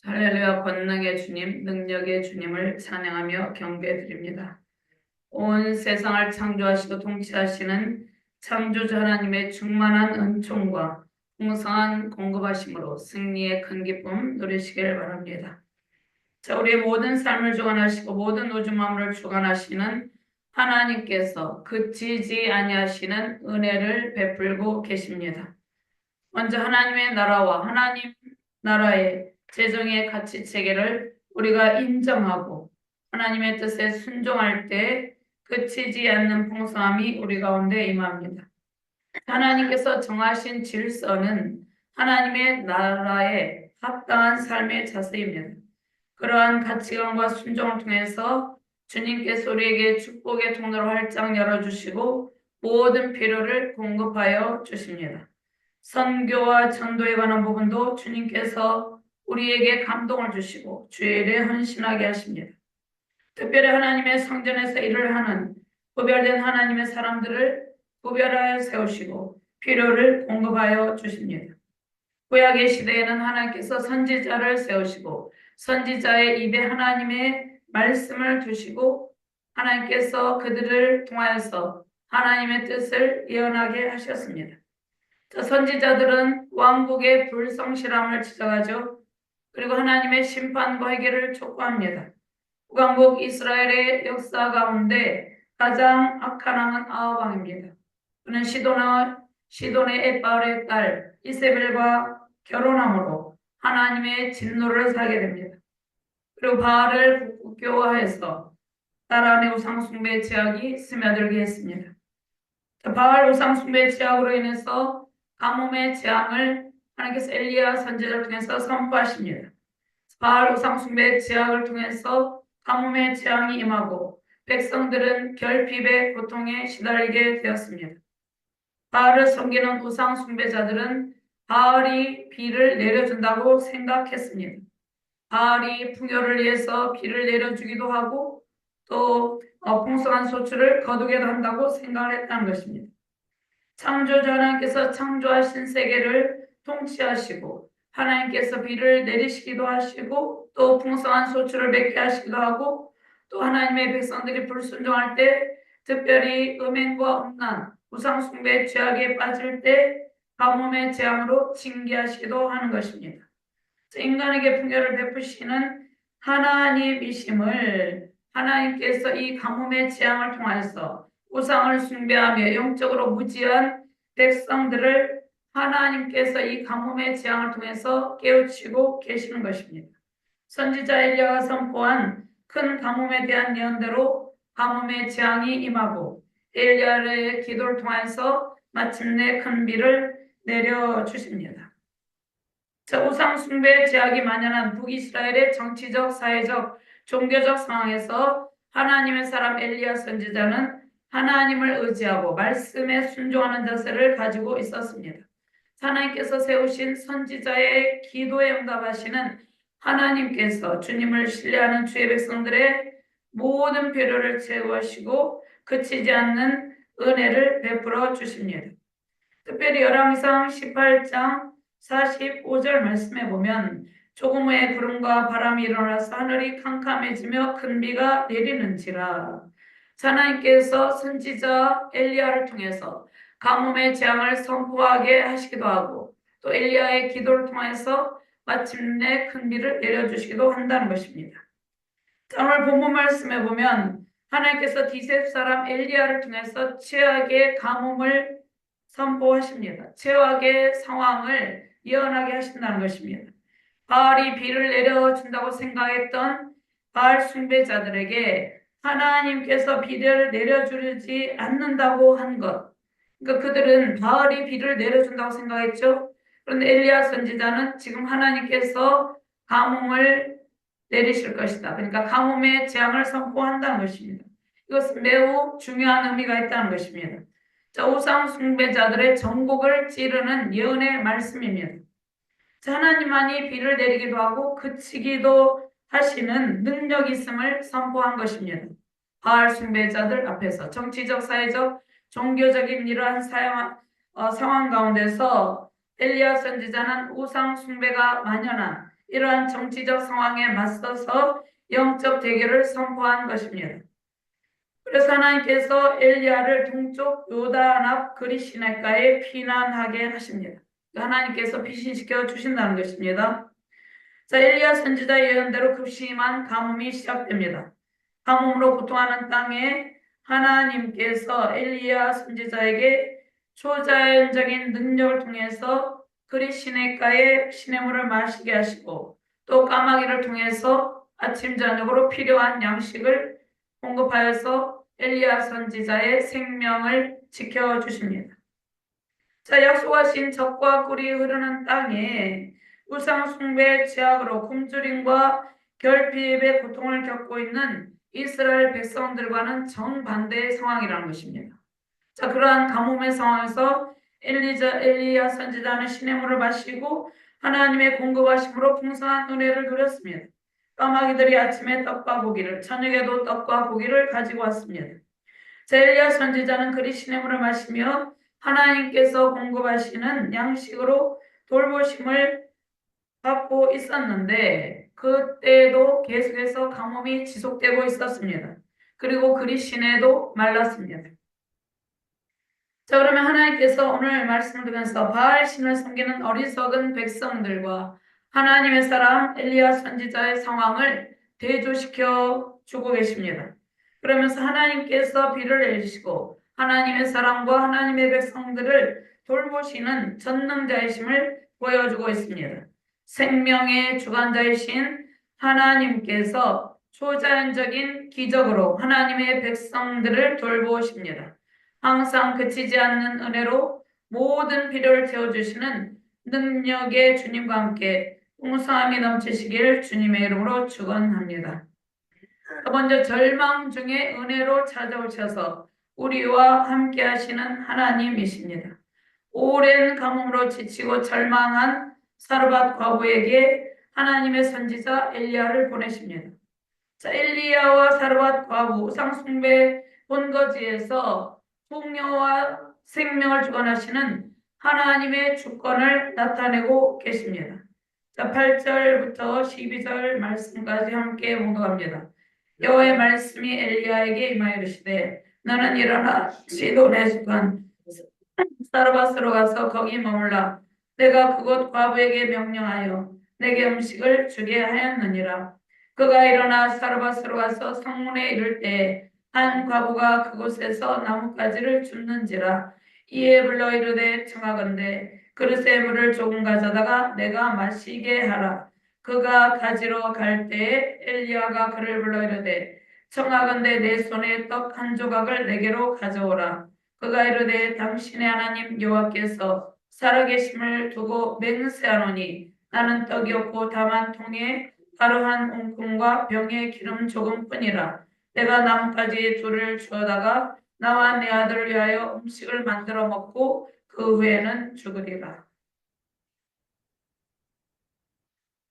할렐루야. 권능의 주님, 능력의 주님을 찬양하며 경배드립니다. 온 세상을 창조하시고 통치하시는 창조주 하나님의 충만한 은총과 풍성한 공급하심으로 승리의 큰 기쁨 누리시길 바랍니다. 자, 우리의 모든 삶을 주관하시고 모든 우주 만물을 주관하시는 하나님께서 그치지 아니하시는 은혜를 베풀고 계십니다. 먼저 하나님의 나라와 하나님 나라의 재정의 가치 체계를 우리가 인정하고 하나님의 뜻에 순종할 때 그치지 않는 풍성함이 우리 가운데 임합니다. 하나님께서 정하신 질서는 하나님의 나라의 합당한 삶의 자세입니다. 그러한 가치관과 순종을 통해서 주님께서 우리에게 축복의 통로를 활짝 열어주시고 모든 필요를 공급하여 주십니다. 선교와 전도에 관한 부분도 주님께서 우리에게 감동을 주시고 주의 일에 헌신하게 하십니다. 특별히 하나님의 성전에서 일을 하는 구별된 하나님의 사람들을 구별하여 세우시고 필요를 공급하여 주십니다. 구약의 시대에는 하나님께서 선지자를 세우시고 선지자의 입에 하나님의 말씀을 두시고 하나님께서 그들을 통하여서 하나님의 뜻을 예언하게 하셨습니다. 선지자들은 왕국의 불성실함을 지적하죠. 그리고 하나님의 심판과 해결을 촉구합니다. 북왕국 이스라엘의 역사 가운데 가장 악한 왕은 아합 왕입니다. 그는 시돈의 에빠울의 딸 이세벨과 결혼함으로 하나님의 진노를 사게 됩니다. 그리고 바알을 국교화해서 나라 안의 우상 숭배의 죄악이 스며들게 했습니다. 바알 우상 숭배의 죄악으로 인해서 가뭄의 재앙을 하나님께서 엘리야 선지자를 통해서 선포하십니다. 바알 우상 숭배의 죄악을 통해서 가뭄의 재앙이 임하고 백성들은 결핍의 고통에 시달리게 되었습니다. 바알을 섬기는 우상 숭배자들은 바알이 비를 내려준다고 생각했습니다. 바알이 풍요를 위해서 비를 내려주기도 하고 또 풍성한 소출을 거두기도 한다고 생각을 했다는 것입니다. 창조주 하나님께서 창조하신 세계를 통치하시고 하나님께서 비를 내리시기도 하시고 또 풍성한 소출을 맺게 하시기도 하고 또 하나님의 백성들이 불순종할 때 특별히 음행과 음란, 우상숭배 죄악에 빠질 때 가뭄의 재앙으로 징계하시기도 하는 것입니다. 인간에게 풍요를 베푸시는 하나님이심을 하나님께서 이 가뭄의 재앙을 통해서 우상을 숭배하며 영적으로 무지한 백성들을 하나님께서 이 가뭄의 재앙을 통해서 깨우치고 계시는 것입니다. 선지자 엘리야가 선포한 큰 가뭄에 대한 예언대로 가뭄의 재앙이 임하고 엘리야의 기도를 통해서 마침내 큰 비를 내려주십니다. 우상 숭배의 제약이 만연한 북이스라엘의 정치적, 사회적, 종교적 상황에서 하나님의 사람 엘리야 선지자는 하나님을 의지하고 말씀에 순종하는 자세를 가지고 있었습니다. 하나님께서 세우신 선지자의 기도에 응답하시는 하나님께서 주님을 신뢰하는 주의 백성들의 모든 필요를 채우시고 그치지 않는 은혜를 베풀어 주십니다. 특별히 열왕기상 18장 45절 말씀에 보면 조금 후에 구름과 바람이 일어나서 하늘이 캄캄해지며 큰 비가 내리는지라. 하나님께서 선지자 엘리야를 통해서 가뭄의 재앙을 선포하게 하시기도 하고 또 엘리야의 기도를 통해서 마침내 큰 비를 내려주시기도 한다는 것입니다. 오늘 본문 말씀에 보면 하나님께서 디셉 사람 엘리야를 통해서 최악의 가뭄을 선포하십니다. 최악의 상황을 예언하게 하신다는 것입니다. 바알이 비를 내려준다고 생각했던 바알 숭배자들에게 하나님께서 비를 내려주지 않는다고 한 것. 그러니까 그들은 바알이 비를 내려준다고 생각했죠. 그런데 엘리야 선지자는 지금 하나님께서 가뭄을 내리실 것이다. 그러니까 가뭄의 재앙을 선포한다는 것입니다. 이것은 매우 중요한 의미가 있다는 것입니다. 우상 숭배자들의 전곡을 찌르는 예언의 말씀입니다. 하나님만이 비를 내리기도 하고 그치기도 하시는 능력 있음을 선포한 것입니다. 바알 숭배자들 앞에서 정치적, 사회적, 종교적인 이러한 상황 가운데서 엘리야 선지자는 우상 숭배가 만연한 이러한 정치적 상황에 맞서서 영적 대결을 선포한 것입니다. 그래서 하나님께서 엘리야를 동쪽 요단 앞 그리시네가에 피난하게 하십니다. 하나님께서 피신시켜 주신다는 것입니다. 자, 엘리야 선지자 예언대로 급심한 가뭄이 시작됩니다. 가뭄으로 고통하는 땅에 하나님께서 엘리야 선지자에게 초자연적인 능력을 통해서 그리 시냇가에 시냇물을 마시게 하시고 또 까마귀를 통해서 아침 저녁으로 필요한 양식을 공급하여서 엘리야 선지자의 생명을 지켜주십니다. 자, 약속하신 젖과 꿀이 흐르는 땅에 우상 숭배의 죄악으로 굶주림과 결핍의 고통을 겪고 있는 이스라엘 백성들과는 정반대의 상황이라는 것입니다. 자, 그러한 가뭄의 상황에서 엘리야 선지자는 시냇물을 마시고 하나님의 공급하심으로 풍성한 은혜를 누렸습니다. 까마귀들이 아침에 떡과 고기를, 저녁에도 떡과 고기를 가지고 왔습니다. 자, 엘리야 선지자는 그리 시냇물을 마시며 하나님께서 공급하시는 양식으로 돌보심을 받고 있었는데 그때도 계속해서 가뭄이 지속되고 있었습니다. 그리고 그리 시내도 말랐습니다. 자, 그러면 하나님께서 오늘 말씀을 들으면서 바알 신을 섬기는 어리석은 백성들과 하나님의 사람 엘리야 선지자의 상황을 대조시켜 주고 계십니다. 그러면서 하나님께서 비를 내리시고 하나님의 사람과 하나님의 백성들을 돌보시는 전능자이심을 보여주고 있습니다. 생명의 주관자이신 하나님께서 초자연적인 기적으로 하나님의 백성들을 돌보십니다. 항상 그치지 않는 은혜로 모든 필요를 채워주시는 능력의 주님과 함께 풍성함이 넘치시길 주님의 이름으로 축원합니다. 먼저 절망 중에 은혜로 찾아오셔서 우리와 함께 하시는 하나님이십니다. 오랜 가뭄으로 지치고 절망한 사르밧 과부에게 하나님의 선지자 엘리야를 보내십니다. 자, 엘리야와 사르밧 과부 우상숭배 본거지에서 풍요와 생명을 주관하시는 하나님의 주권을 나타내고 계십니다. 자, 8절부터 12절 말씀까지 함께 봉독합니다. 여호와의 말씀이 엘리야에게 임하여 이르시되 너는 일어나 시돈에 속한 사르밧으로 가서 거기 머물라. 내가 그곳 과부에게 명령하여 내게 음식을 주게 하였느니라. 그가 일어나 사르밧으로 가서 성문에 이를 때 한 과부가 그곳에서 나뭇가지를 줍는지라. 이에 불러 이르되 청하건대 그릇에 물을 조금 가져다가 내가 마시게 하라. 그가 가지러 갈 때에 엘리야가 그를 불러 이르되 청하건대 내 손에 떡 한 조각을 내게로 가져오라. 그가 이르되 당신의 하나님 여호와께서 살아계심을 두고 맹세하노니 나는 떡이 없고 다만 통에 가루 한 웅큼과 병에 기름 조금뿐이라. 내가 나뭇가지 둘을 주어다가 나와 내 아들을 위하여 음식을 만들어 먹고 그 후에는 죽으리라.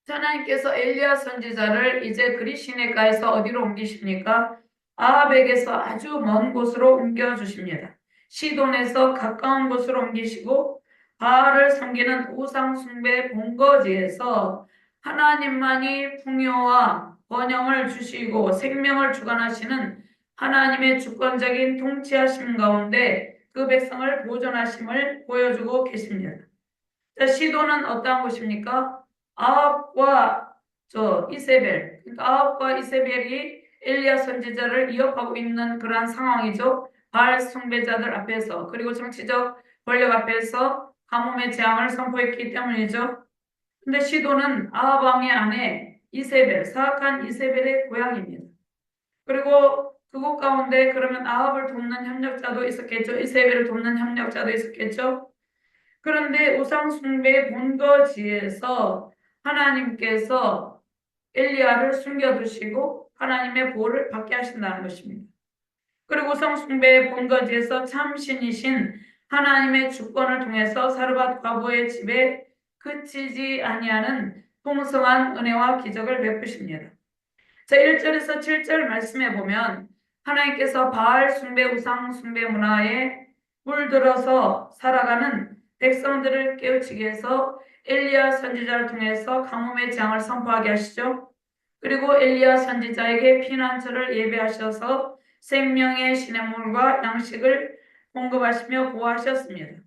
하나님께서 엘리야 선지자를 이제 그리 시내가에서 어디로 옮기십니까? 아합에게서 아주 먼 곳으로 옮겨주십니다. 시돈에서 가까운 곳으로 옮기시고 바알을 섬기는 우상 숭배 본거지에서 하나님만이 풍요와 번영을 주시고 생명을 주관하시는 하나님의 주권적인 통치하심 가운데 그 백성을 보존하심을 보여주고 계십니다. 자, 시돈은 어떠한 곳입니까? 아합과 이세벨, 그러니까 아합과 이세벨이 엘리야 선지자를 위협하고 있는 그러한 상황이죠. 바알 숭배자들 앞에서 그리고 정치적 권력 앞에서 가뭄의 재앙을 선포했기 때문이죠. 근데 시돈은 아합 왕의 아내 이세벨, 사악한 이세벨의 고향입니다. 그리고 그곳 가운데 그러면 아합을 돕는 협력자도 있었겠죠. 이세벨을 돕는 협력자도 있었겠죠. 그런데 우상 숭배의 본거지에서 하나님께서 엘리야를 숨겨두시고 하나님의 보호를 받게 하신다는 것입니다. 그리고 우상 숭배의 본거지에서 참신이신 하나님의 주권을 통해서 사르밧 과부의 집에 그치지 아니하는 풍성한 은혜와 기적을 베푸십니다. 자, 1절에서 7절 말씀해 보면 하나님께서 바알 숭배 우상 숭배 문화에 물들어서 살아가는 백성들을 깨우치게 해서 엘리야 선지자를 통해서 가뭄의 재앙을 선포하게 하시죠. 그리고 엘리야 선지자에게 피난처를 예배하셔서 생명의 시냇물과 양식을 공급하시며 보호하셨습니다.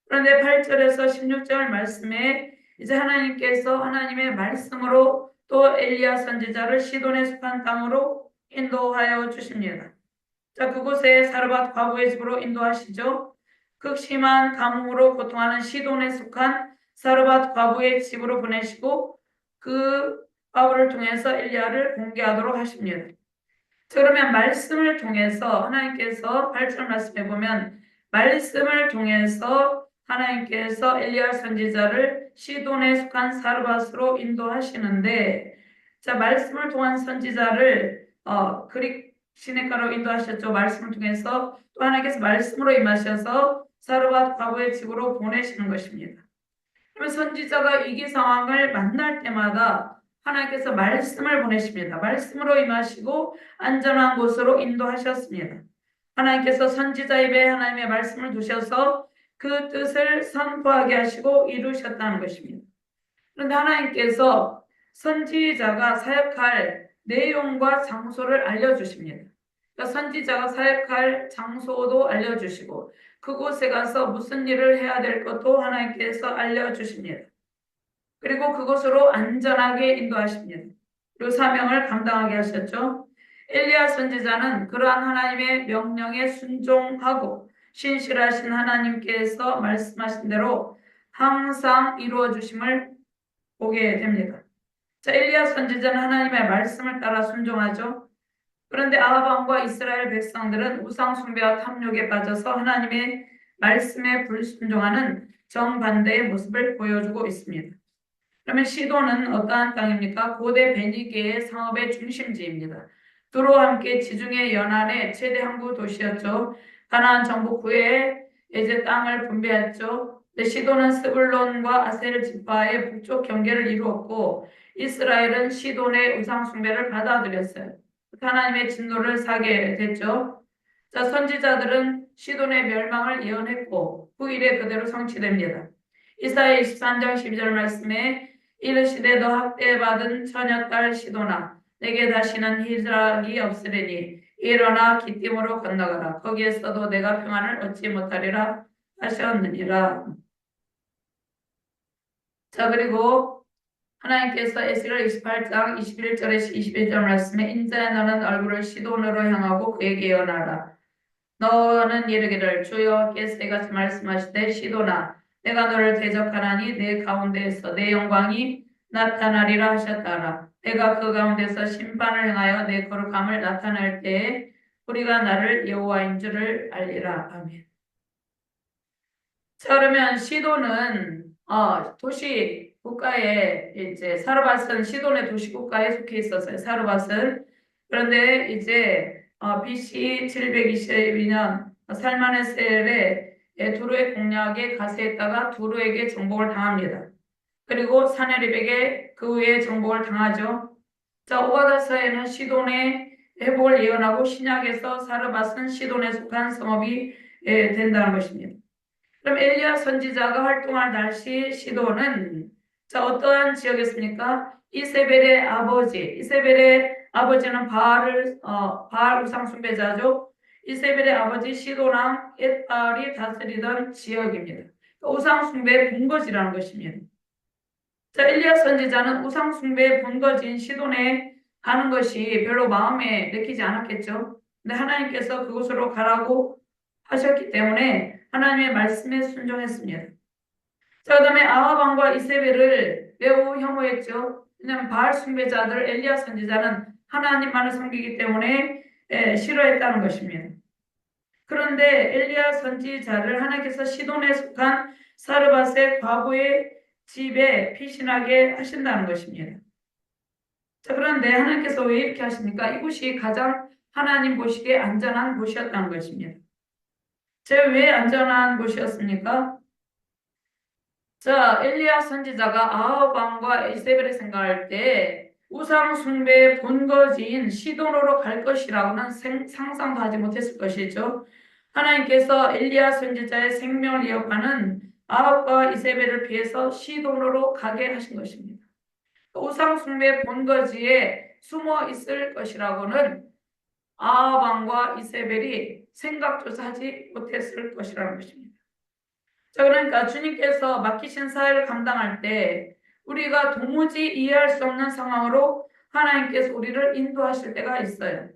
그런데 8절에서 16절 말씀에 이제 하나님께서 하나님의 말씀으로 또 엘리야 선지자를 시돈에 속한 땅으로 인도하여 주십니다. 자, 그곳에 사르밧 과부의 집으로 인도하시죠. 극심한 가뭄으로 고통하는 시돈에 속한 사르밧 과부의 집으로 보내시고 그 과부를 통해서 엘리야를 공개하도록 하십니다. 그러면 말씀을 통해서 하나님께서 8절 말씀해 보면 말씀을 통해서 하나님께서 엘리야 선지자를 시돈에 속한 사르밧으로 인도하시는데 자 말씀을 통한 선지자를 그릭 시내가로 인도하셨죠. 말씀을 통해서 또 하나님께서 말씀으로 임하셔서 사르밧 과부의 집으로 보내시는 것입니다. 그러면 선지자가 위기 상황을 만날 때마다 하나님께서 말씀을 보내십니다. 말씀으로 임하시고 안전한 곳으로 인도하셨습니다. 하나님께서 선지자 입에 하나님의 말씀을 두셔서 그 뜻을 선포하게 하시고 이루셨다는 것입니다. 그런데 하나님께서 선지자가 사역할 내용과 장소를 알려주십니다. 그러니까 선지자가 사역할 장소도 알려주시고 그곳에 가서 무슨 일을 해야 될 것도 하나님께서 알려주십니다. 그리고 그곳으로 안전하게 인도하십니다. 그리고 사명을 감당하게 하셨죠. 엘리야 선지자는 그러한 하나님의 명령에 순종하고 신실하신 하나님께서 말씀하신 대로 항상 이루어 주심을 보게 됩니다. 자, 엘리야 선지자는 하나님의 말씀을 따라 순종하죠. 그런데 아합 왕과 이스라엘 백성들은 우상 숭배와 탐욕에 빠져서 하나님의 말씀에 불순종하는 정반대의 모습을 보여주고 있습니다. 그러면 시돈은 어떠한 땅입니까? 고대 베니게의 상업의 중심지입니다. 두로와 함께 지중해 연안의 최대 항구 도시였죠. 가나안 정복 후에 이제 땅을 분배했죠. 시돈은 스불론과 아셀 지파의 북쪽 경계를 이루었고 이스라엘은 시돈의 우상 숭배를 받아들였어요. 하나님의 진노를 사게 됐죠. 자, 선지자들은 시돈의 멸망을 예언했고 후일에 그대로 성취됩니다. 이사야 23장 12절 말씀에 이르시되 너 학대받은 처녀딸 시도나 내게 다시는 희락이 없으리니 일어나 기띔으로 건너가라. 거기에서도 내가 평안을 얻지 못하리라 하셨느니라. 자 그리고 하나님께서 에스겔 28장 21절에서 21절 말씀에 인자야 너는 얼굴을 시돈으로 향하고 그에게 예언하라. 너는 이르기를 주여께서 이같이 말씀하시되 시도나 내가 너를 대적하나니 내 가운데에서 내 영광이 나타나리라 하셨다라. 내가 그 가운데서 심판을 행하여 내 거룩함을 나타낼 때에 우리가 나를 여호와인 줄을 알리라. 아멘. 자 그러면 시도는 도시 국가에 이제 사르밧은 시돈의 도시 국가에 속해 있었어요. 사르밧은 그런데 이제 BC 722년 살마네셀의 두루의 공략에 가세했다가 두루에게 정복을 당합니다. 그리고 사네립에게 그 후에 정복을 당하죠. 자 오바다서에는 시돈의 회복을 예언하고 신약에서 사르밧은 시돈에 속한 성읍이 된다는 것입니다. 그럼 엘리야 선지자가 활동할 당시 시돈은 자 어떠한 지역이었습니까? 이세벨의 아버지, 이세벨의 아버지는 바알 우상 숭배자죠. 이세벨의 아버지 시돈왕 엣바알이 다스리던 지역입니다. 우상 숭배의 본거지라는 것입니다. 자 엘리야 선지자는 우상 숭배의 본거지인 시돈에 가는 것이 별로 마음에 내키지 않았겠죠. 근데 하나님께서 그곳으로 가라고 하셨기 때문에 하나님의 말씀에 순종했습니다. 자, 그 다음에 아합 왕과 이세벨을 매우 혐오했죠. 왜냐하면 바알 숭배자들 엘리야 선지자는 하나님만을 섬기기 때문에 싫어했다는 것입니다. 그런데 엘리야 선지자를 하나님께서 시돈에 속한 사르밧의 과부의 집에 피신하게 하신다는 것입니다. 자, 그런데 하나님께서 왜 이렇게 하십니까? 이곳이 가장 하나님 보시기에 안전한 곳이었다는 것입니다. 제가 왜 안전한 곳이었습니까? 자, 엘리야 선지자가 아합 왕과 이세벨을 생각할 때 우상 숭배의 본거지인 시돈으로 갈 것이라고는 상상도 하지 못했을 것이죠. 하나님께서 엘리야 선지자의 생명을 이어가는 아합과 이세벨을 피해서 시돈으로 가게 하신 것입니다. 우상 숭배 본거지에 숨어 있을 것이라고는 아합 왕과 이세벨이 생각조차 하지 못했을 것이라는 것입니다. 자, 그러니까 주님께서 맡기신 사회를 감당할 때 우리가 도무지 이해할 수 없는 상황으로 하나님께서 우리를 인도하실 때가 있어요.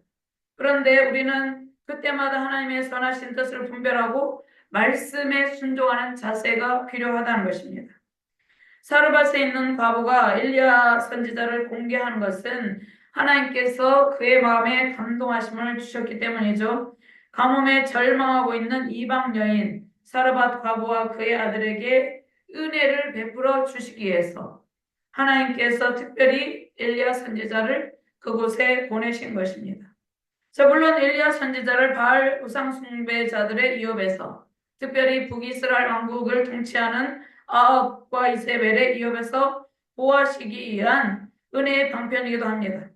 그런데 우리는 그때마다 하나님의 선하신 뜻을 분별하고 말씀에 순종하는 자세가 필요하다는 것입니다. 사르밧에 있는 과부가 엘리야 선지자를 공개하는 것은 하나님께서 그의 마음에 감동하심을 주셨기 때문이죠. 가뭄에 절망하고 있는 이방 여인 사르밧 과부와 그의 아들에게 은혜를 베풀어 주시기 위해서 하나님께서 특별히 엘리야 선지자를 그곳에 보내신 것입니다. 자, 물론 엘리야 선지자를 바알 우상 숭배자들의 위협에서, 특별히 북이스라엘 왕국을 통치하는 아합과 이세벨의 위협에서 보호하시기 위한 은혜의 방편이기도 합니다.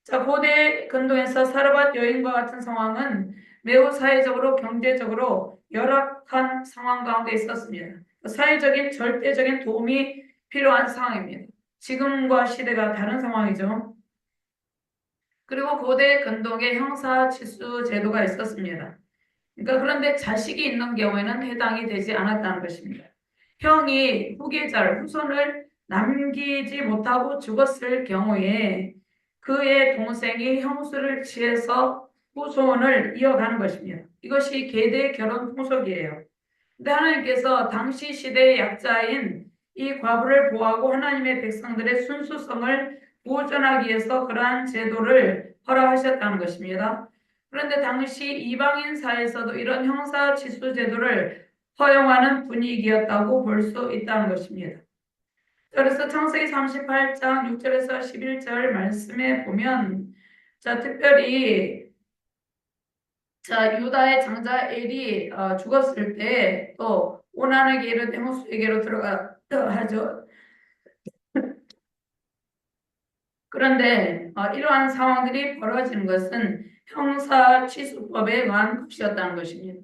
자, 고대 근동에서 사르밧 여인과 같은 상황은 매우 사회적으로 경제적으로 열악한 상황 가운데 있었습니다. 사회적인 절대적인 도움이 필요한 상황입니다. 지금과 시대가 다른 상황이죠. 그리고 고대 근동에 형사치수 제도가 있었습니다. 그러니까 그런데 자식이 있는 경우에는 해당이 되지 않았다는 것입니다. 형이 후계자를 후손을 남기지 못하고 죽었을 경우에 그의 동생이 형수를 취해서 후손을 이어가는 것입니다. 이것이 계대 결혼 풍속이에요. 근데 하나님께서 당시 시대의 약자인 이 과부를 보호하고 하나님의 백성들의 순수성을 보존하기 위해서 그러한 제도를 허락하셨다는 것입니다. 그런데 당시 이방인 사회에서도 이런 형사치수 제도를 허용하는 분위기였다고 볼 수 있다는 것입니다. 그래서 창세기 38장 6절에서 11절 말씀에 보면, 자, 특별히 유다의 장자 엘이 죽었을 때 또 오난에게 이르되 홍수에게로 들어가 하죠. 그런데 이러한 상황들이 벌어지는 것은 형사취수법에 의한 것이었다는 것입니다.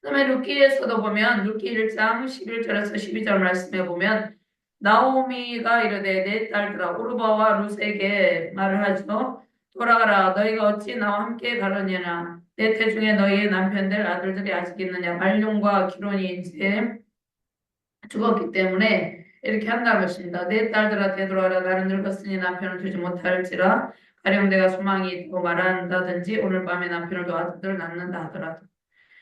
그다음에 룻기에서도 보면 룻기 1장 11절에서 12절 말씀에 보면 나오미가 이르되 내 딸들아 오르바와 룻에게 말을 하죠. 돌아가라 너희가 어찌 나와 함께 가려냐나 내 태중에 너희의 남편들 아들들이 아직 있느냐 말룡과 기론이 이제 죽었기 때문에 이렇게 한다는 것입니다. 내 딸들아 되돌아라 나는 늙었으니 남편을 두지 못할지라 가령 내가 소망이 있고 말한다든지 오늘 밤에 남편을 두 아들을 낳는다 하더라도.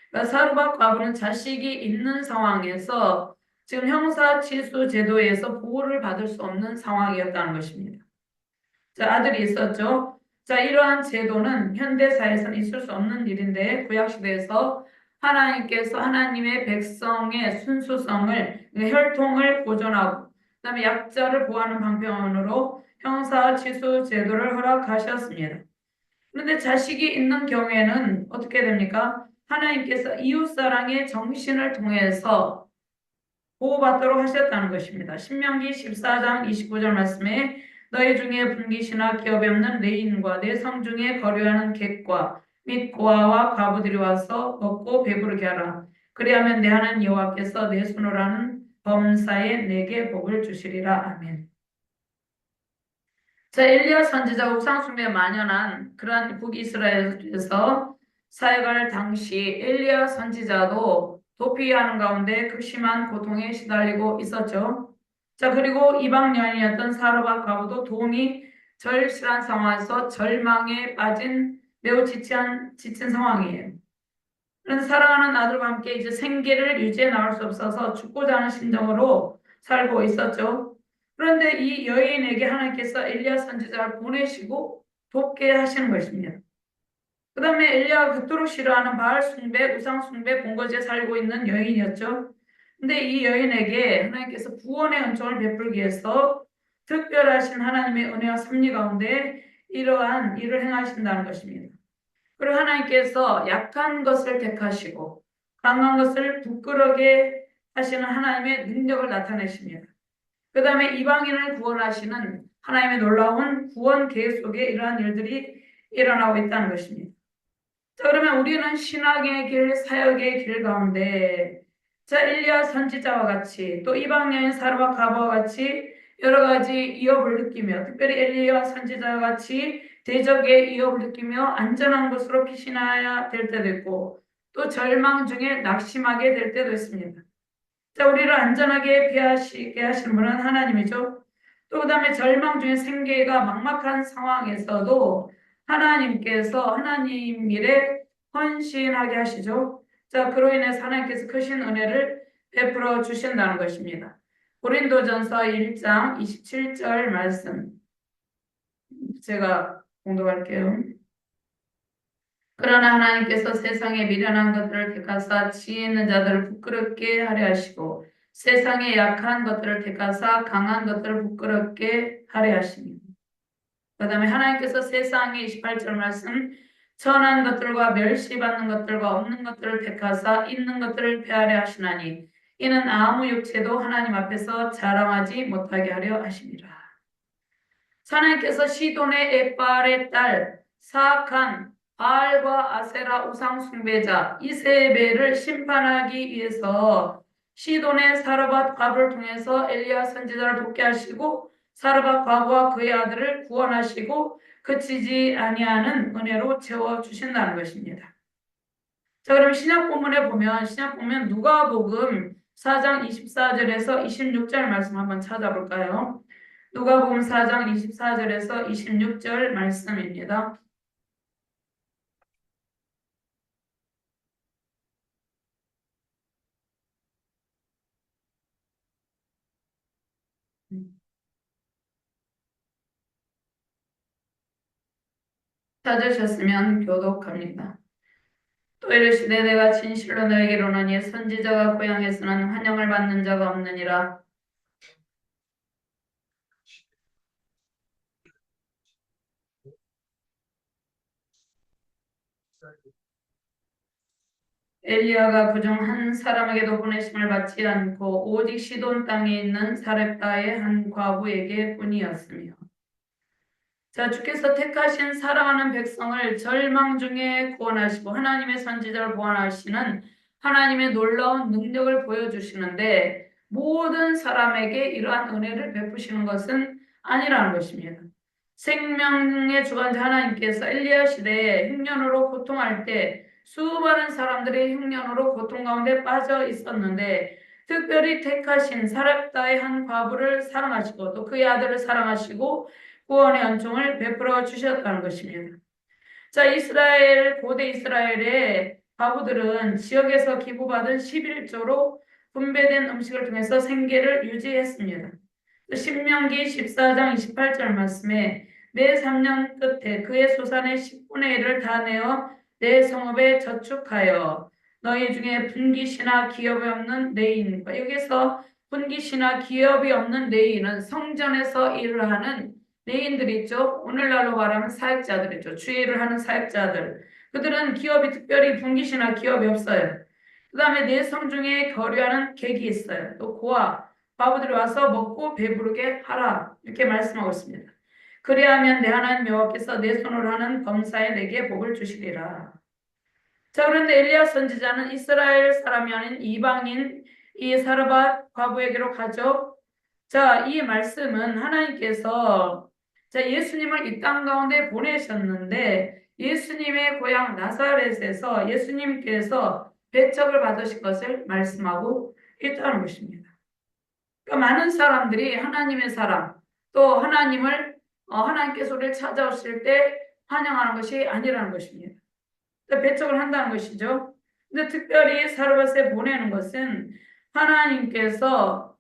그러니까 사르밧 과부는 자식이 있는 상황에서 지금 형사치수 제도에서 보호를 받을 수 없는 상황이었다는 것입니다. 자, 아들이 있었죠. 자, 이러한 제도는 현대사에서는 있을 수 없는 일인데 구약시대에서 하나님께서 하나님의 백성의 순수성을, 혈통을 보존하고 그다음에 약자를 보호하는 방편으로 형사치수 제도를 허락하셨습니다. 그런데 자식이 있는 경우에는 어떻게 됩니까? 하나님께서 이웃사랑의 정신을 통해서 보호받도록 하셨다는 것입니다. 신명기 14장 29절 말씀에 너희 중에 분깃이나 기업이 없는 레인과 내 성 중에 거류하는 객과 및 고아와 과부들이 와서 먹고 배부르게 하라. 그리하면 내 하나님 여호와께서 내 손으로 하는 범사에 내게 복을 주시리라. 아멘. 자, 엘리야 선지자 우상숭배에 만연한 그러한 북이스라엘에서 사역할 당시 엘리야 선지자도 도피하는 가운데 극심한 고통에 시달리고 있었죠. 자, 그리고 이방 여인이었던 사르밧 과부도 도움이 절실한 상황에서 절망에 빠진 매우 지친 상황이에요. 그래서 사랑하는 아들과 함께 이제 생계를 유지해 나갈 수 없어서 죽고자 하는 심정으로 살고 있었죠. 그런데 이 여인에게 하나님께서 엘리야 선지자를 보내시고 돕게 하시는 것입니다. 그 다음에 엘리야가 그토록 싫어하는 바알 숭배, 우상 숭배, 본거지에 살고 있는 여인이었죠. 근데 이 여인에게 하나님께서 구원의 은총을 베풀기 위해서 특별하신 하나님의 은혜와 섭리 가운데 이러한 일을 행하신다는 것입니다. 그리고 하나님께서 약한 것을 택하시고 강한 것을 부끄러게 하시는 하나님의 능력을 나타내십니다. 그 다음에 이방인을 구원하시는 하나님의 놀라운 구원 계획 속에 이러한 일들이 일어나고 있다는 것입니다. 자, 그러면 우리는 신학의 길, 사역의 길 가운데 자, 엘리야 선지자와 같이 또 이방 여인 사르밧 과부와 같이 여러 가지 위협을 느끼며 특별히 엘리야 선지자와 같이 대적의 위협을 느끼며 안전한 곳으로 피신해야 될 때도 있고 또 절망 중에 낙심하게 될 때도 있습니다. 자, 우리를 안전하게 피하시게 하시는 분은 하나님이죠. 또 그다음에 절망 중에 생계가 막막한 상황에서도 하나님께서 하나님 일에 헌신하게 하시죠. 자, 그로 인해서 하나님께서 크신 은혜를 베풀어 주신다는 것입니다. 고린도전서 1장 27절 말씀 제가 공독할게요. 그러나 하나님께서 세상에 미련한 것들을 택하사 지혜 있는 자들을 부끄럽게 하려 하시고 세상에 약한 것들을 택하사 강한 것들을 부끄럽게 하려 하시니 그 다음에 하나님께서 세상에 28절 말씀 천한 것들과 멸시받는 것들과 없는 것들을 택하사 있는 것들을 폐하려 하시나니 이는 아무 육체도 하나님 앞에서 자랑하지 못하게 하려 하심이라. 하나님께서 시돈의 에빨의 딸 사악한 바알과 아세라 우상 숭배자 이세벨을 심판하기 위해서 시돈의 사르밧 과부를 통해서 엘리야 선지자를 돕게 하시고 사르밧 과부와 그의 아들을 구원하시고 그치지 아니하는 은혜로 채워 주신다는 것입니다. 자, 그럼 신약 본문에 보면 누가복음 4장 24절에서 26절 말씀 한번 찾아볼까요? 누가복음 4장 24절에서 26절 말씀입니다. 찾으셨으면 교독합니다. 또 이르시되 내가 진실로 너에게 이르노니 선지자가 고향에서는 환영을 받는 자가 없느니라. 엘리야가 그중 한 사람에게도 보내심을 받지 않고 오직 시돈 땅에 있는 사렙다의 한 과부에게 뿐이었으며 자, 주께서 택하신 사랑하는 백성을 절망 중에 구원하시고 하나님의 선지자를 구원하시는 하나님의 놀라운 능력을 보여주시는데 모든 사람에게 이러한 은혜를 베푸시는 것은 아니라는 것입니다. 생명의 주관자 하나님께서 엘리야 시대에 흉년으로 고통할 때 수많은 사람들이 흉년으로 고통 가운데 빠져 있었는데 특별히 택하신 사렙다의 한 과부를 사랑하시고 또 그의 아들을 사랑하시고 구원의恩寵을 베풀어 주셨다는 것입니다. 자, 고대 이스라엘의 과부들은 지역에서 기부받은 11조로 분배된 음식을 통해서 생계를 유지했습니다. 신명기 14장 28절 말씀에 매 3년 끝에 그의 소산의 10분의 1을 다 내어 내 성읍에 저축하여 너희 중에 분깃이나 기업이 없는 레위인과 여기서 분깃이나 기업이 없는 레위인은 성전에서 일을 하는 레위인들이 있죠. 오늘날로 말하면 사역자들이죠. 주일을 하는 사역자들. 그들은 기업이 특별히 분깃이나 기업이 없어요. 그 다음에 내 성 중에 거류하는 객이 있어요. 또 고아 과부들이 와서 먹고 배부르게 하라 이렇게 말씀하고 있습니다. 그리하면 내 하나님 여호와께서 내 손으로 하는 범사에 내게 복을 주시리라. 자, 그런데 엘리야 선지자는 이스라엘 사람이 아닌 이방인 이 사르밧 과부에게로 가죠. 자, 이 말씀은 하나님께서 자, 예수님을 이 땅 가운데 보내셨는데 예수님의 고향 나사렛에서 예수님께서 배척을 받으신 것을 말씀하고 있다는 것입니다. 그러니까 많은 사람들이 하나님의 사랑, 또 하나님께서 우리를 찾아오실 때 환영하는 것이 아니라는 것입니다. 배척을 한다는 것이죠. 근데 특별히 사르밧에 보내는 것은 하나님께서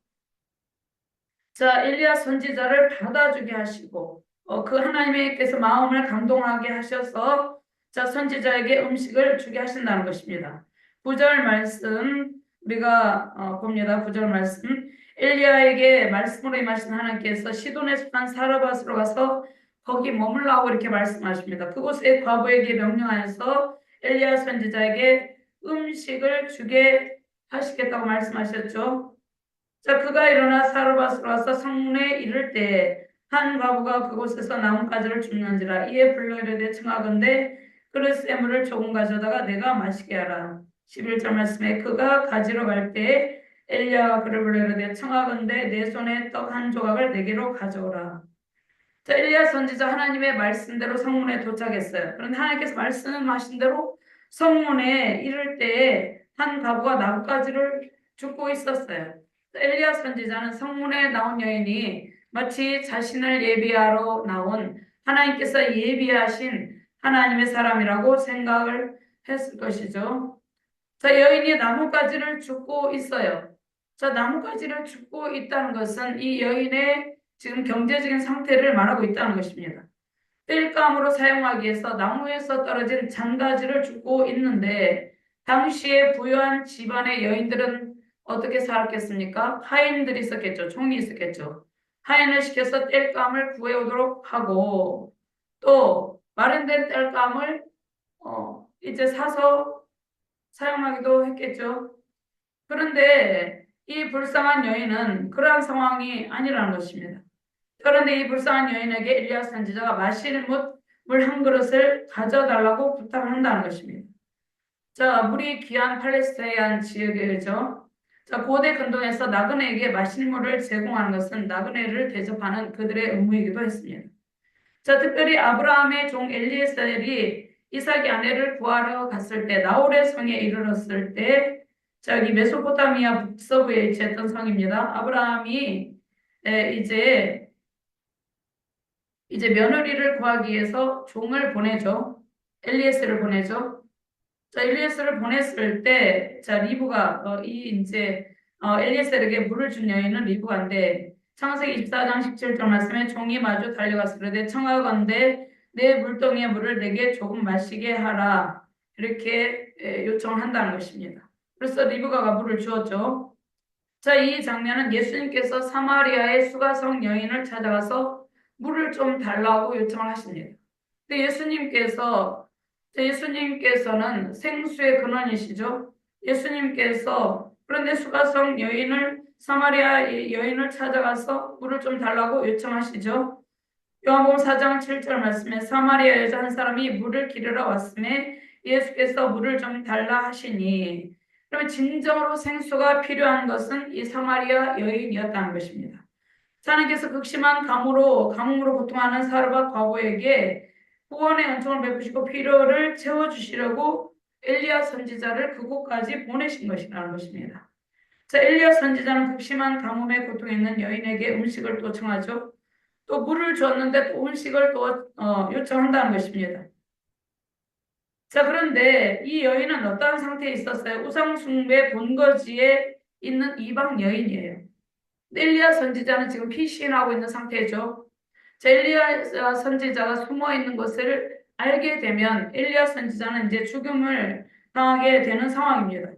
자, 엘리야 선지자를 받아주게 하시고 그 하나님께서 마음을 감동하게 하셔서 자, 선지자에게 음식을 주게 하신다는 것입니다. 9절 말씀 우리가 봅니다. 9절 말씀 엘리야에게 말씀으로 임하신 하나님께서 시돈에 속한 사르밧으로 가서 거기 머물라고 이렇게 말씀하십니다. 그곳에 과부에게 명령하여서 엘리야 선지자에게 음식을 주게 하시겠다고 말씀하셨죠. 자, 그가 일어나 사르밧으로 와서 성문에 이를 때 한 과부가 그곳에서 나뭇가지를 줍는지라 이에 불러 이르되 청하건대 그릇에 물을 조금 가져다가 내가 마시게 하라. 11절 말씀에 그가 가지러 갈 때에 엘리야가 그를 불러 이르되 청하건대 내 손에 떡 한 조각을 내게로 가져오라. 자, 엘리야 선지자 하나님의 말씀대로 성문에 도착했어요. 그런데 하나님께서 말씀하신 대로 성문에 이를 때에 한 과부가 나뭇가지를 줍고 있었어요. 엘리야 선지자는 성문에 나온 여인이 마치 자신을 예비하러 나온 하나님께서 예비하신 하나님의 사람이라고 생각을 했을 것이죠. 자, 여인이 나뭇가지를 줍고 있어요. 자, 나뭇가지를 줍고 있다는 것은 이 여인의 지금 경제적인 상태를 말하고 있다는 것입니다. 땔감으로 사용하기 위해서 나무에서 떨어진 잔가지를 줍고 있는데 당시에 부유한 집안의 여인들은 어떻게 살았겠습니까? 하인들이 있었겠죠. 종이 있었겠죠. 하인을 시켜서 땔감을 구해오도록 하고 또 마련된 땔감을 이제 사서 사용하기도 했겠죠. 그런데 이 불쌍한 여인은 그러한 상황이 아니라는 것입니다. 그런데 이 불쌍한 여인에게 엘리야 선지자가 마실 물 한 그릇을 가져달라고 부탁을 한다는 것입니다. 자, 물이 귀한 팔레스타인 지역이죠. 자, 고대 근동에서 나그네에게 마실 물을 제공하는 것은 나그네를 대접하는 그들의 의무이기도 했습니다. 자, 특별히 아브라함의 종 엘리에셀이 이삭의 아내를 구하러 갔을 때 나홀의 성에 이르렀을 때 자, 여기 메소포타미아 북서부에 위치했던 성입니다. 아브라함이 이제 며느리를 구하기 위해서 종을 보내죠. 엘리에셀을 보내죠. 자, 엘리에셀을 보냈을 때, 자, 리브가, 엘리에셀에게 물을 준 여인은 리브가인데, 창세기 24장 17절 말씀에 종이 마주 달려가서 그러되 청하건대 내 물동이의 물을 내게 조금 마시게 하라. 이렇게 요청을 한다는 것입니다. 그래서 리브가가 물을 주었죠. 자, 이 장면은 예수님께서 사마리아의 수가성 여인을 찾아가서 물을 좀 달라고 요청을 하십니다. 근데 예수님께서는 생수의 근원이시죠. 그런데 수가성 여인을 사마리아 여인을 찾아가서 물을 좀 달라고 요청하시죠. 요한복음 4장 7절 말씀에 사마리아 여자 한 사람이 물을 기르러 왔음에 예수께서 물을 좀 달라 하시니 그러면 진정으로 생수가 필요한 것은 이 사마리아 여인이었다는 것입니다. 하나님께서 극심한 가뭄으로 고통하는 사르밧 과부에게 구원의 은총을 베푸시고 필요를 채워주시려고 엘리야 선지자를 그곳까지 보내신 것이라는 것입니다. 자, 엘리야 선지자는 극심한 가뭄에 고통에 있는 여인에게 음식을 또 청하죠. 또 물을 줬는데 또 음식을 또 요청한다는 것입니다. 자, 그런데 이 여인은 어떠한 상태에 있었어요? 우상숭배 본거지에 있는 이방 여인이에요. 엘리야 선지자는 지금 피신하고 있는 상태죠. 자, 엘리야 선지자가 숨어 있는 것을 알게 되면 엘리야 선지자는 이제 죽음을 당하게 되는 상황입니다.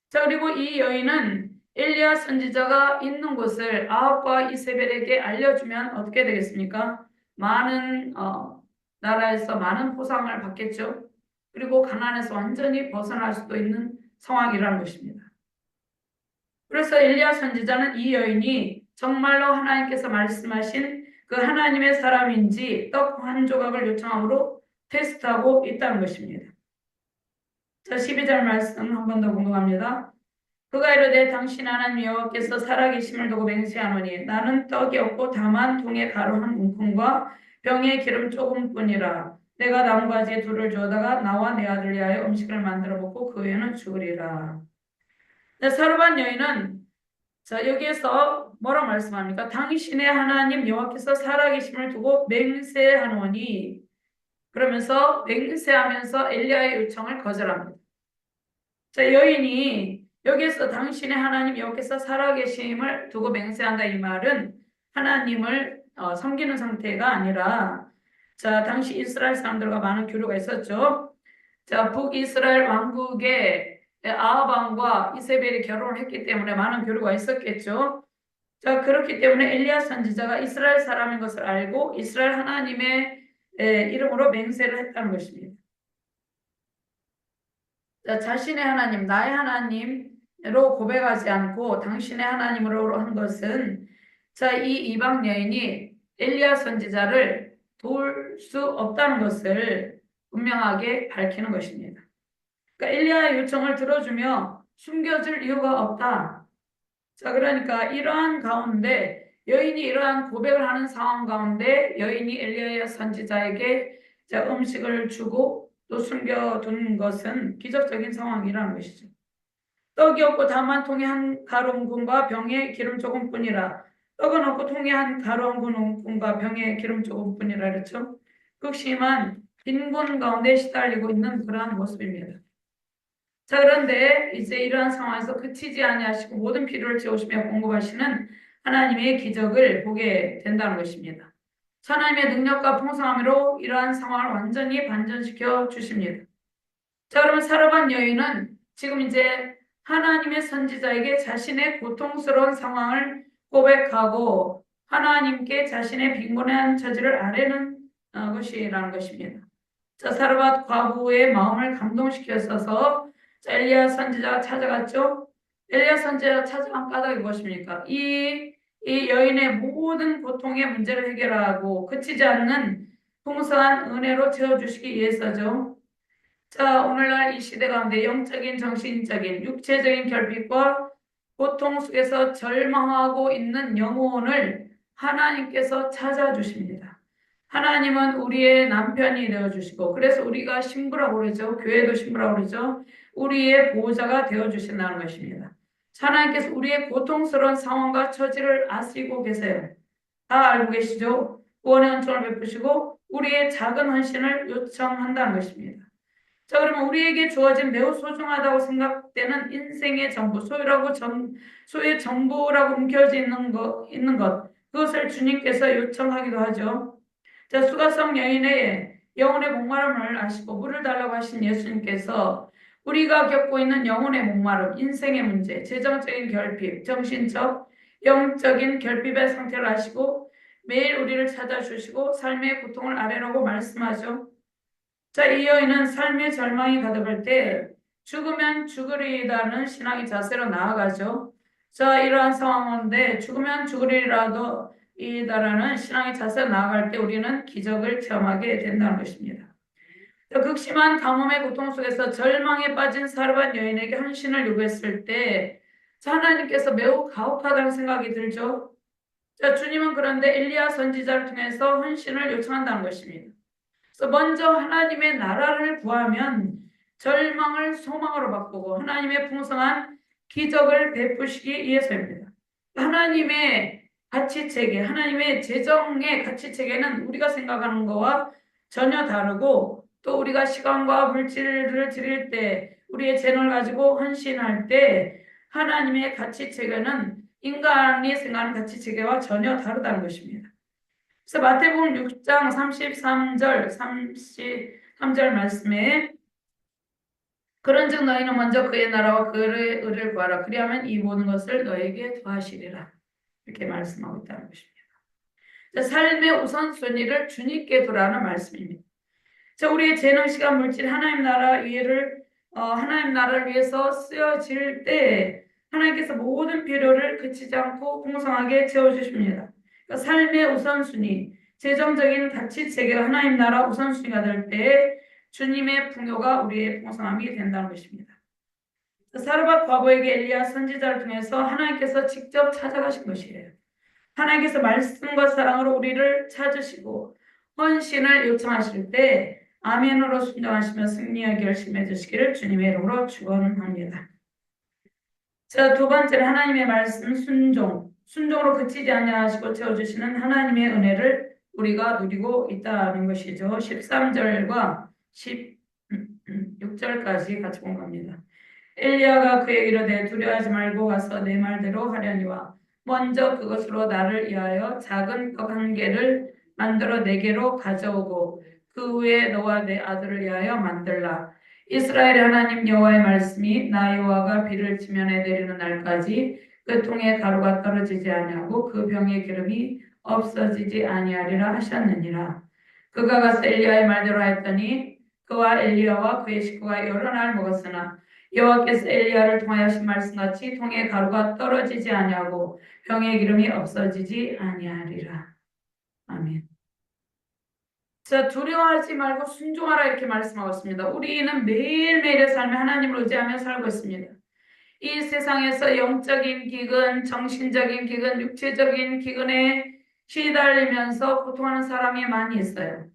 자, 그리고 이 여인은 엘리야 선지자가 있는 곳을 아합과 이세벨에게 알려주면 어떻게 되겠습니까? 많은 나라에서 많은 포상을 받겠죠. 그리고 가난에서 완전히 벗어날 수도 있는 상황이라는 것입니다. 그래서 엘리야 선지자는 이 여인이 정말로 하나님께서 말씀하신 그 하나님의 사람인지 떡 한 조각을 요청함으로 테스트하고 있다는 것입니다. 자, 12절 말씀 한 번 더 궁금합니다. 그가 이르되 당신 하나님 여호와께서 살아계심을 두고 맹세하노니 나는 떡이 없고 다만 통에 가루 한 움큼과 병에 기름 조금뿐이라. 내가 나무가지에 둘을 주어다가 나와 내 아들 위하여 음식을 만들어 먹고 그 후에는 죽으리라. 사르밧 여인은 자, 여기에서 뭐라고 말씀합니까? 당신의 하나님 여호와께서 살아계심을 두고 맹세하노니 그러면서 맹세하면서 엘리야의 요청을 거절합니다. 자, 여인이 여기에서 당신의 하나님 여호와께서 살아계심을 두고 맹세한다 이 말은 하나님을 섬기는 상태가 아니라 자, 당시 이스라엘 사람들과 많은 교류가 있었죠. 자, 북이스라엘 왕국의 아합 왕과 이세벨이 결혼을 했기 때문에 많은 교류가 있었겠죠. 자, 그렇기 때문에 엘리야 선지자가 이스라엘 사람인 것을 알고 이스라엘 하나님의 이름으로 맹세를 했다는 것입니다. 자, 자신의 하나님, 나의 하나님으로 고백하지 않고 당신의 하나님으로 한 것은 자, 이 이방 여인이 엘리야 선지자를 도울 수 없다는 것을 분명하게 밝히는 것입니다. 그러니까 엘리야의 요청을 들어주며 숨겨질 이유가 없다. 자, 그러니까 이러한 가운데 여인이 이러한 고백을 하는 상황 가운데 여인이 엘리야 선지자에게 자, 음식을 주고 또 숨겨둔 것은 기적적인 상황이라는 것이죠. 떡이 없고 다만 통에 한 가루 한 군과 병에 기름 조금뿐이라. 떡은 없고 통에 한 가루 한 군과 병에 기름 조금뿐이라 그랬죠. 극심한 빈곤 가운데 시달리고 있는 그러한 모습입니다. 자, 그런데 이제 이러한 상황에서 그치지 아니하시고 모든 필요를 채우시며 공급하시는 하나님의 기적을 보게 된다는 것입니다. 하나님의 능력과 풍성함으로 이러한 상황을 완전히 반전시켜 주십니다. 자, 그러면 사르밧 여인은 지금 이제 하나님의 선지자에게 자신의 고통스러운 상황을 고백하고 하나님께 자신의 빈곤한 처지를 아뢰는 것이라는 것입니다. 자, 사르밧 과부의 마음을 감동시켰어서 자, 엘리야 선지자가 찾아갔죠. 엘리야 선지자가 찾아간 까닭이 무엇입니까? 이 여인의 모든 고통의 문제를 해결하고 그치지 않는 풍성한 은혜로 채워주시기 위해서죠. 자, 오늘날 이 시대 가운데 영적인, 정신적인, 육체적인 결핍과 고통 속에서 절망하고 있는 영혼을 하나님께서 찾아주십니다. 하나님은 우리의 남편이 되어주시고, 그래서 우리가 신부라고 그러죠. 교회도 구원이라고 그러죠. 우리의 보호자가 되어주신다는 것입니다. 하나님께서 우리의 고통스러운 상황과 처지를 아시고 계세요. 다 알고 계시죠? 구원의 은총을 베푸시고 우리의 작은 헌신을 요청한다는 것입니다. 자, 그러면 우리에게 주어진 매우 소중하다고 생각되는 인생의 전부, 소유의 전부라고 움켜져 있는 것, 그것을 주님께서 요청하기도 하죠. 자, 수가성 여인의 영혼의 목마름을 아시고 물을 달라고 하신 예수님께서 우리가 겪고 있는 영혼의 목마름, 인생의 문제, 재정적인 결핍, 정신적, 영적인 결핍의 상태를 아시고 매일 우리를 찾아주시고 삶의 고통을 아뢰라고 말씀하죠. 자, 이 여인은 삶의 절망이 가득할 때 죽으면 죽으리라는 신앙의 자세로 나아가죠. 자, 이러한 상황인데 죽으면 죽으리라도 이다라는 신앙의 자세로 나아갈 때 우리는 기적을 체험하게 된다는 것입니다. 자, 극심한 가뭄의 고통 속에서 절망에 빠진 사르밧 여인에게 헌신을 요구했을 때 하나님께서 매우 가혹하다는 생각이 들죠. 자, 주님은 그런데 엘리야 선지자를 통해서 헌신을 요청한다는 것입니다. 그래서 먼저 하나님의 나라를 구하면 절망을 소망으로 바꾸고 하나님의 풍성한 기적을 베푸시기 위해서입니다. 하나님의 가치체계, 하나님의 재정의 가치체계는 우리가 생각하는 것과 전혀 다르고 또 우리가 시간과 물질을 드릴 때 우리의 재능을 가지고 헌신할 때 하나님의 가치체계는 인간이 생각하는 가치체계와 전혀 다르다는 것입니다. 그래서 마태복음 6장 33절 말씀에 그런즉 너희는 먼저 그의 나라와 그의 의를 구하라. 그리하면 이 모든 것을 너에게 더하시리라. 이렇게 말씀하고 있다는 것입니다. 자, 삶의 우선순위를 주님께 두라는 말씀입니다. 자, 우리의 재능, 시간, 물질, 하나님 나라를 위해서 쓰여질 때 하나님께서 모든 필요를 그치지 않고 풍성하게 채워주십니다. 그러니까 삶의 우선순위, 재정적인 가치 체계가 하나님 나라 우선순위가 될 때 주님의 풍요가 우리의 풍성함이 된다는 것입니다. 사르밧 과부에게 엘리야 선지자를 통해서 하나님께서 직접 찾아가신 것이에요. 하나님께서 말씀과 사랑으로 우리를 찾으시고 헌신을 요청하실 때 아멘으로 순종하시며 승리하게 결심해 주시기를 주님의 이름으로 축원합니다. 자, 두 번째는 하나님의 말씀 순종으로 그치지 아니하시고 채워주시는 하나님의 은혜를 우리가 누리고 있다는 것이죠. 13절과 16절까지 같이 본 겁니다. 엘리야가 그에게 이르되 두려워하지 말고 가서 내 말대로 하려니와 먼저 그것으로 나를 위하여 작은 떡 한 개를 만들어 내게로 가져오고 그 후에 너와 내 아들을 위하여 만들라. 이스라엘의 하나님 여호와의 말씀이 나 여호와가 비를 지면에 내리는 날까지 그 통에 가루가 떨어지지 아니하고 그 병의 기름이 없어지지 아니하리라 하셨느니라. 그가 가서 엘리야의 말대로 하였더니 그와 엘리야와 그의 식구가 여러 날 먹었으나 여호와께서 엘리야를 통하여 하신 말씀같이 통에 가루가 떨어지지 아니하고 병의 기름이 없어지지 아니하리라. 아멘. 자, 두려워하지 말고 순종하라 이렇게 말씀하고 있습니다. 우리는 매일매일의 삶에 하나님을 의지하며 살고 있습니다. 이 세상에서 영적인 기근, 정신적인 기근, 육체적인 기근에 시달리면서 고통하는 사람이 많이 있어요.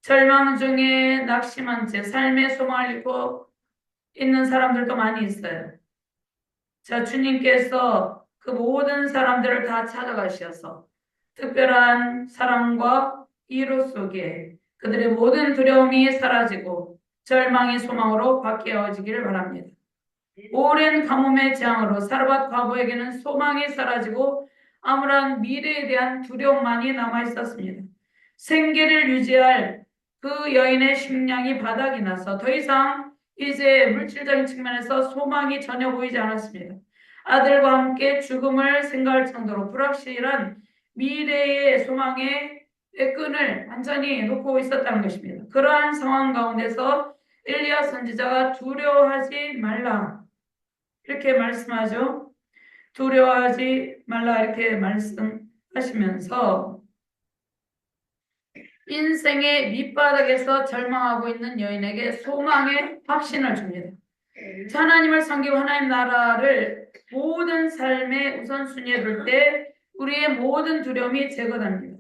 절망 중에 낙심한 채 삶의 소망을 잃고 있는 사람들도 많이 있어요. 자, 주님께서 그 모든 사람들을 다 찾아가셔서 특별한 사랑과 위로 속에 그들의 모든 두려움이 사라지고 절망이 소망으로 바뀌어지기를 바랍니다. 오랜 가뭄의 재앙으로 사르밧 과부에게는 소망이 사라지고 아무런 미래에 대한 두려움만이 남아 있었습니다. 생계를 유지할 그 여인의 식량이 바닥이 나서 더 이상 이제 물질적인 측면에서 소망이 전혀 보이지 않았습니다. 아들과 함께 죽음을 생각할 정도로 불확실한 미래의 소망의 끈을 완전히 놓고 있었다는 것입니다. 그러한 상황 가운데서 엘리야 선지자가 두려워하지 말라 이렇게 말씀하죠. 두려워하지 말라 이렇게 말씀하시면서 인생의 밑바닥에서 절망하고 있는 여인에게 소망의 확신을 줍니다. 하나님을 섬기고 하나님 나라를 모든 삶의 우선순위에 둘 때 우리의 모든 두려움이 제거됩니다.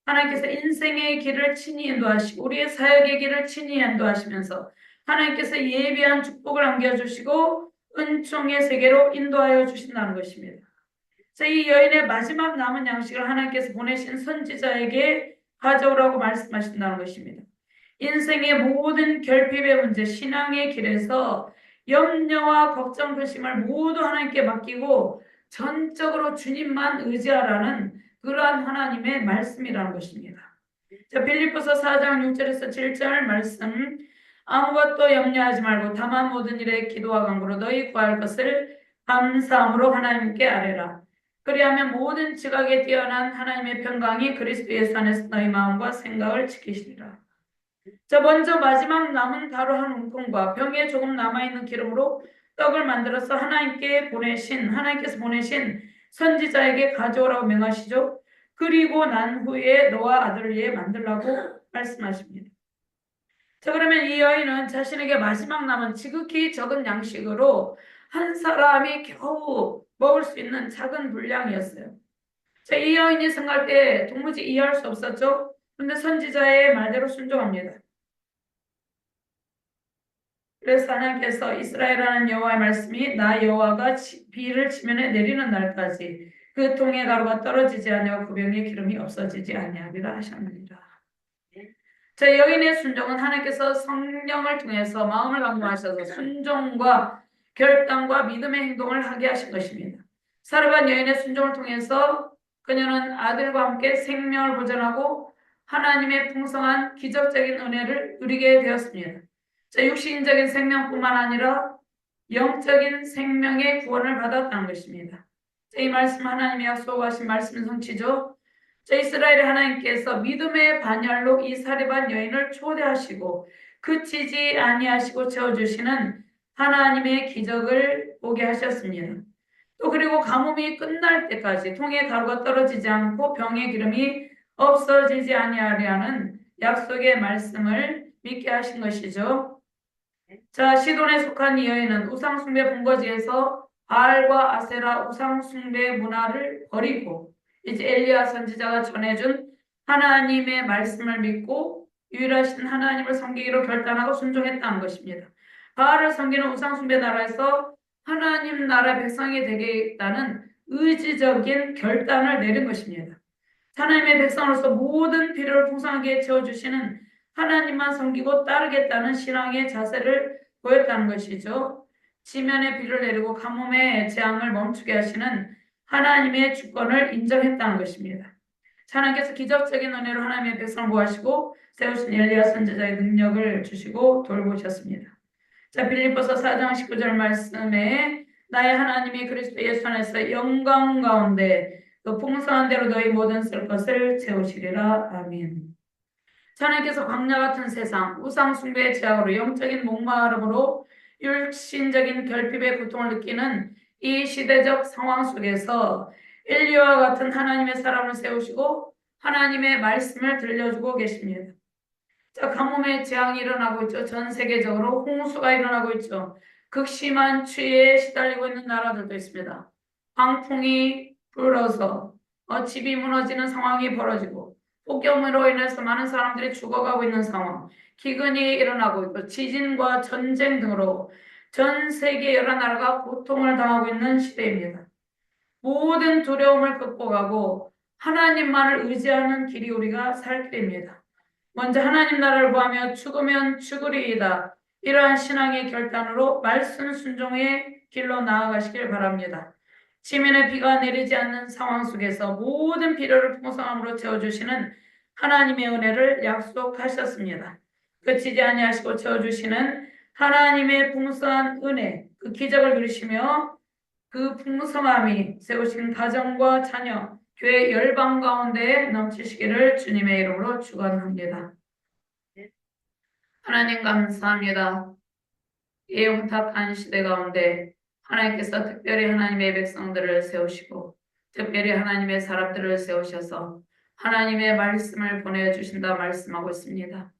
하나님께서 인생의 길을 친히 인도하시고 우리의 사역의 길을 친히 인도하시면서 하나님께서 예비한 축복을 안겨주시고 은총의 세계로 인도하여 주신다는 것입니다. 이 여인의 마지막 남은 양식을 하나님께서 보내신 선지자에게 가져오라고 말씀하신다는 것입니다. 인생의 모든 결핍의 문제, 신앙의 길에서 염려와 걱정, 근심을 모두 하나님께 맡기고 전적으로 주님만 의지하라는 그러한 하나님의 말씀이라는 것입니다. 자, 빌립보서 4장 6절에서 7절 말씀 아무것도 염려하지 말고 다만 모든 일에 기도와 간구로 너희 구할 것을 감사함으로 하나님께 아뢰라. 그리하면 모든 지각에 뛰어난 하나님의 평강이 그리스도 예수 안에서 너희 마음과 생각을 지키시리라. 자, 먼저 마지막 남은 가루 한 움큼과 병에 조금 남아있는 기름으로 떡을 만들어서 하나님께서 보내신 선지자에게 가져오라고 명하시죠. 그리고 난 후에 너와 아들을 위해 만들라고 말씀하십니다. 자, 그러면 이 여인은 자신에게 마지막 남은 지극히 적은 양식으로 한 사람이 겨우 먹을 수 있는 작은 분량이었어요. 자, 이 여인이 생각할 때 도무지 이해할 수 없었죠. 그런데 선지자의 말대로 순종합니다. 그래서 하나님께서 이스라엘하는 여호와의 말씀이 나 여호와가 비를 지면에 내리는 날까지 그 통의 가루가 떨어지지 아니하고 그 병에 기름이 없어지지 아니하리라 하셨느니라. 자, 여인의 순종은 하나님께서 성령을 통해서 마음을 강구하셔서 순종과 결단과 믿음의 행동을 하게 하신 것입니다. 사르밧 여인의 순종을 통해서 그녀는 아들과 함께 생명을 보존하고 하나님의 풍성한 기적적인 은혜를 누리게 되었습니다. 자, 육신적인 생명뿐만 아니라 영적인 생명의 구원을 받았다는 것입니다. 자, 이 말씀 하나님이 약속하신 말씀은 성취죠. 자, 이스라엘의 하나님께서 믿음의 반열로 이 사르밧 여인을 초대하시고 그치지 아니하시고 채워주시는 하나님의 기적을 보게 하셨습니다. 또 그리고 가뭄이 끝날 때까지 통에 가루가 떨어지지 않고 병의 기름이 없어지지 아니하리라는 약속의 말씀을 믿게 하신 것이죠. 자, 시돈에 속한 이 여인은 우상숭배 본거지에서 바알과 아세라 우상숭배 문화를 버리고 이제 엘리야 선지자가 전해준 하나님의 말씀을 믿고 유일하신 하나님을 섬기기로 결단하고 순종했다는 것입니다. 바알을 섬기는 우상숭배 나라에서 하나님 나라 백성이 되겠다는 의지적인 결단을 내린 것입니다. 하나님의 백성으로서 모든 필요를 풍성하게 채워주시는 하나님만 섬기고 따르겠다는 신앙의 자세를 보였다는 것이죠. 지면에 비를 내리고 가뭄의 재앙을 멈추게 하시는 하나님의 주권을 인정했다는 것입니다. 하나님께서 기적적인 은혜로 하나님의 백성을 구하시고 세우신 엘리야 선지자의 능력을 주시고 돌보셨습니다. 자, 빌립보서 4장 19절 말씀에 나의 하나님이 그리스도 예수 안에서 영광 가운데 또 풍성한 대로 너희 모든 쓸 것을 채우시리라. 아멘. 하나님께서 광야 같은 세상, 우상 숭배의 제약으로 영적인 목마름으로 육신적인 결핍의 고통을 느끼는 이 시대적 상황 속에서 엘리야와 같은 하나님의 사람을 세우시고 하나님의 말씀을 들려주고 계십니다. 자, 가뭄의 재앙이 일어나고 있죠. 전 세계적으로 홍수가 일어나고 있죠. 극심한 추위에 시달리고 있는 나라들도 있습니다. 광풍이 불어서 집이 무너지는 상황이 벌어지고 폭염으로 인해서 많은 사람들이 죽어가고 있는 상황, 기근이 일어나고 있고 지진과 전쟁 등으로 전 세계 여러 나라가 고통을 당하고 있는 시대입니다. 모든 두려움을 극복하고 하나님만을 의지하는 길이 우리가 살 길입니다. 먼저 하나님 나라를 구하며 죽으면 죽으리이다. 이러한 신앙의 결단으로 말씀 순종의 길로 나아가시길 바랍니다. 지면에 비가 내리지 않는 상황 속에서 모든 필요를 풍성함으로 채워주시는 하나님의 은혜를 약속하셨습니다. 그치지 아니하시고 채워주시는 하나님의 풍성한 은혜, 그 기적을 누리시며 그 풍성함이 세우신 가정과 자녀, 교회 열방 가운데 넘치시기를 주님의 이름으로 축원합니다. 하나님 감사합니다. 이 혼탁한 시대 가운데 하나님께서 특별히 하나님의 백성들을 세우시고 특별히 하나님의 사람들을 세우셔서 하나님의 말씀을 보내주신다 말씀하고 있습니다.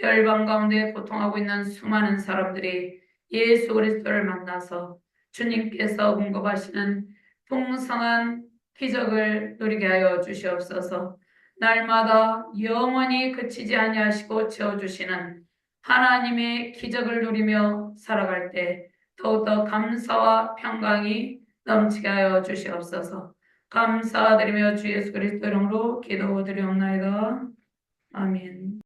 열방 가운데 고통하고 있는 수많은 사람들이 예수 그리스도를 만나서 주님께서 공급하시는 풍성한 기적을 누리게 하여 주시옵소서. 날마다 영원히 그치지 아니하시고 채워주시는 하나님의 기적을 누리며 살아갈 때 더욱더 감사와 평강이 넘치게 하여 주시옵소서. 감사드리며 주 예수 그리스도 이름으로 기도드리옵나이다. 아멘.